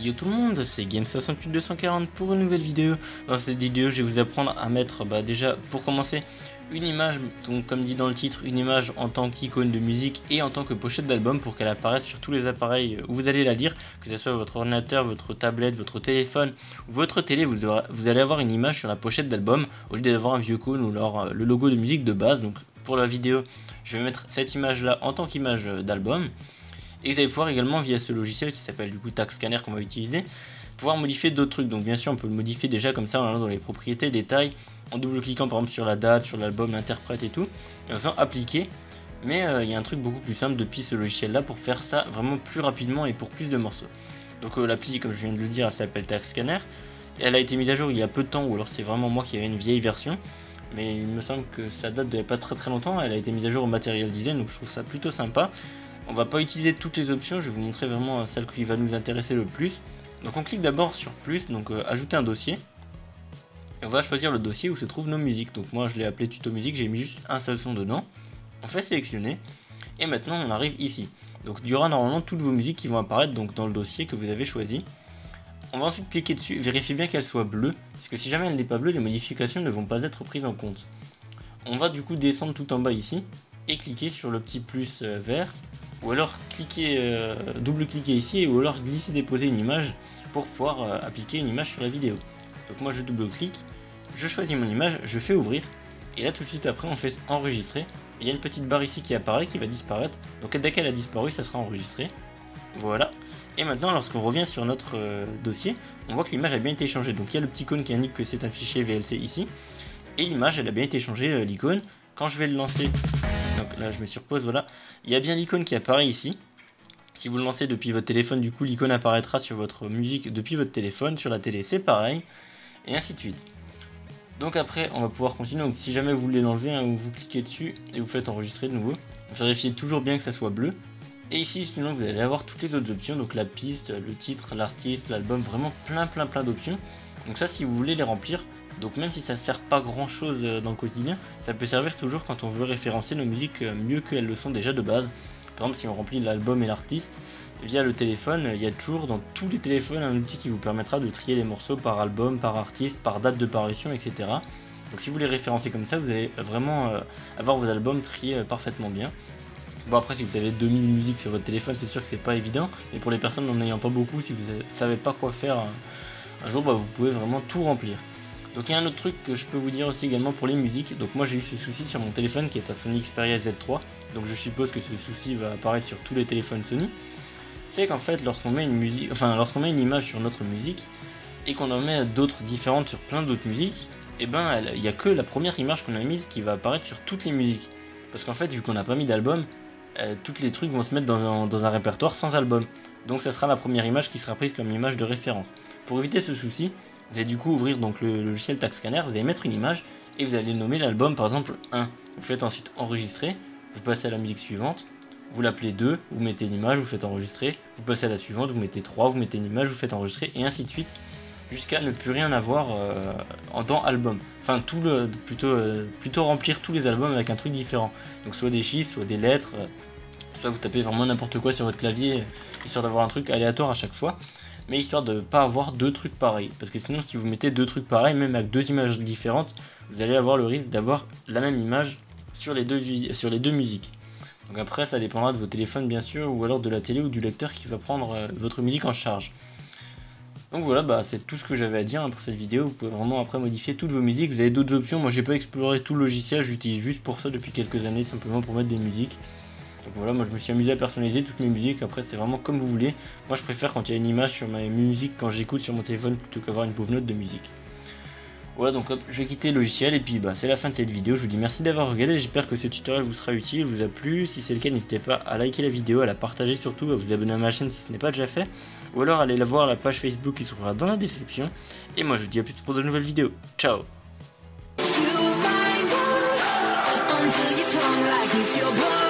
Yo tout le monde, c'est Game68240 pour une nouvelle vidéo. Dans cette vidéo, je vais vous apprendre à mettre déjà pour commencer une image, donc comme dit dans le titre, une image en tant qu'icône de musique et en tant que pochette d'album pour qu'elle apparaisse sur tous les appareils où vous allez la lire, que ce soit votre ordinateur, votre tablette, votre téléphone ou votre télé. Vous allez avoir une image sur la pochette d'album au lieu d'avoir un vieux cône ou alors le logo de musique de base. Donc pour la vidéo, je vais mettre cette image là en tant qu'image d'album. Et vous allez pouvoir également, via ce logiciel qui s'appelle du coup Tag Scanner qu'on va utiliser, pouvoir modifier d'autres trucs. Donc bien sûr on peut le modifier déjà comme ça en allant dans les propriétés, détails, en double-cliquant par exemple sur la date, sur l'album, l'interprète et tout, et en faisant appliquer. Mais il y a un truc beaucoup plus simple depuis ce logiciel là pour faire ça vraiment plus rapidement et pour plus de morceaux. Donc l'appli, comme je viens de le dire, elle s'appelle Tag Scanner. Et elle a été mise à jour il y a peu de temps, ou alors c'est vraiment moi qui avais une vieille version. Mais il me semble que ça date de pas très longtemps. Elle a été mise à jour au Material Design, donc je trouve ça plutôt sympa. On va pas utiliser toutes les options, je vais vous montrer vraiment celle qui va nous intéresser le plus. Donc on clique d'abord sur plus, donc ajouter un dossier. Et on va choisir le dossier où se trouvent nos musiques. Donc moi je l'ai appelé tuto musique, j'ai mis juste un seul son dedans. On fait sélectionner. Et maintenant on arrive ici. Donc il y aura normalement toutes vos musiques qui vont apparaître donc, dans le dossier que vous avez choisi. On va ensuite cliquer dessus, vérifier bien qu'elle soit bleue. Parce que si jamais elle n'est pas bleue, les modifications ne vont pas être prises en compte. On va du coup descendre tout en bas ici. Et cliquer sur le petit plus vert. Ou alors double-cliquer ici, ou alors glisser déposer une image pour pouvoir appliquer une image sur la vidéo. Donc moi je double-clique, je choisis mon image, je fais ouvrir, et là tout de suite après on fait enregistrer. Il y a une petite barre ici qui apparaît, qui va disparaître, donc dès qu'elle a disparu ça sera enregistré. Voilà, et maintenant lorsqu'on revient sur notre dossier, on voit que l'image a bien été changée. Donc il y a le petit icône qui indique que c'est un fichier VLC ici, et l'image elle a bien été changée, l'icône. Quand je vais le lancer, donc là je me surpose, voilà, il y a bien l'icône qui apparaît ici. Si vous le lancez depuis votre téléphone, du coup l'icône apparaîtra sur votre musique depuis votre téléphone, sur la télé c'est pareil, et ainsi de suite. Donc après on va pouvoir continuer, donc si jamais vous voulez l'enlever, hein, vous cliquez dessus et vous faites enregistrer de nouveau. Vérifiez toujours bien que ça soit bleu. Et ici sinon vous allez avoir toutes les autres options, donc la piste, le titre, l'artiste, l'album, vraiment plein d'options. Donc ça si vous voulez les remplir, donc même si ça ne sert pas grand chose dans le quotidien, ça peut servir toujours quand on veut référencer nos musiques mieux qu'elles le sont déjà de base. Par exemple si on remplit l'album et l'artiste via le téléphone, il y a toujours dans tous les téléphones un outil qui vous permettra de trier les morceaux par album, par artiste, par date de parution, etc. Donc si vous les référencez comme ça, vous allez vraiment avoir vos albums triés parfaitement bien. Bon après si vous avez 2000 musiques sur votre téléphone, c'est sûr que c'est pas évident, mais pour les personnes n'en ayant pas beaucoup, si vous ne savez pas quoi faire un jour, vous pouvez vraiment tout remplir. Donc il y a un autre truc que je peux vous dire aussi également pour les musiques. Donc moi j'ai eu ce souci sur mon téléphone qui est un Sony Xperia Z3. Donc je suppose que ce souci va apparaître sur tous les téléphones Sony. C'est qu'en fait lorsqu'on met une image sur notre musique et qu'on en met d'autres différentes sur plein d'autres musiques, et ben il n'y a que la première image qu'on a mise qui va apparaître sur toutes les musiques. Parce qu'en fait vu qu'on n'a pas mis d'album, tous les trucs vont se mettre dans un répertoire sans album. Donc ça sera la première image qui sera prise comme image de référence. Pour éviter ce souci, vous allez du coup ouvrir donc le logiciel Tag Scanner, vous allez mettre une image et vous allez nommer l'album par exemple 1. Vous faites ensuite enregistrer, vous passez à la musique suivante, vous l'appelez 2, vous mettez une image, vous faites enregistrer, vous passez à la suivante, vous mettez 3, vous mettez une image, vous faites enregistrer et ainsi de suite jusqu'à ne plus rien avoir dans album. Enfin plutôt remplir tous les albums avec un truc différent. Donc soit des chiffres, soit des lettres, soit vous tapez vraiment n'importe quoi sur votre clavier histoire d'avoir un truc aléatoire à chaque fois. Mais histoire de ne pas avoir deux trucs pareils. Parce que sinon si vous mettez deux trucs pareils, même avec deux images différentes, vous allez avoir le risque d'avoir la même image sur les deux musiques. Donc après ça dépendra de vos téléphones bien sûr, ou alors de la télé ou du lecteur qui va prendre votre musique en charge. Donc voilà, c'est tout ce que j'avais à dire pour cette vidéo. Vous pouvez vraiment après modifier toutes vos musiques. Vous avez d'autres options, moi j'ai pas exploré tout le logiciel, j'utilise juste pour ça depuis quelques années, simplement pour mettre des musiques. Donc voilà, moi je me suis amusé à personnaliser toutes mes musiques, après c'est vraiment comme vous voulez. Moi je préfère quand il y a une image sur ma musique quand j'écoute sur mon téléphone plutôt qu'avoir une pauvre note de musique. Voilà, donc hop, je vais quitter le logiciel et puis c'est la fin de cette vidéo. Je vous dis merci d'avoir regardé, j'espère que ce tutoriel vous sera utile, vous a plu. Si c'est le cas, n'hésitez pas à liker la vidéo, à la partager surtout, à vous abonner à ma chaîne si ce n'est pas déjà fait. Ou alors allez la voir la page Facebook qui se trouvera dans la description. Et moi je vous dis à plus pour de nouvelles vidéos. Ciao. Until your tongue like it's your blood.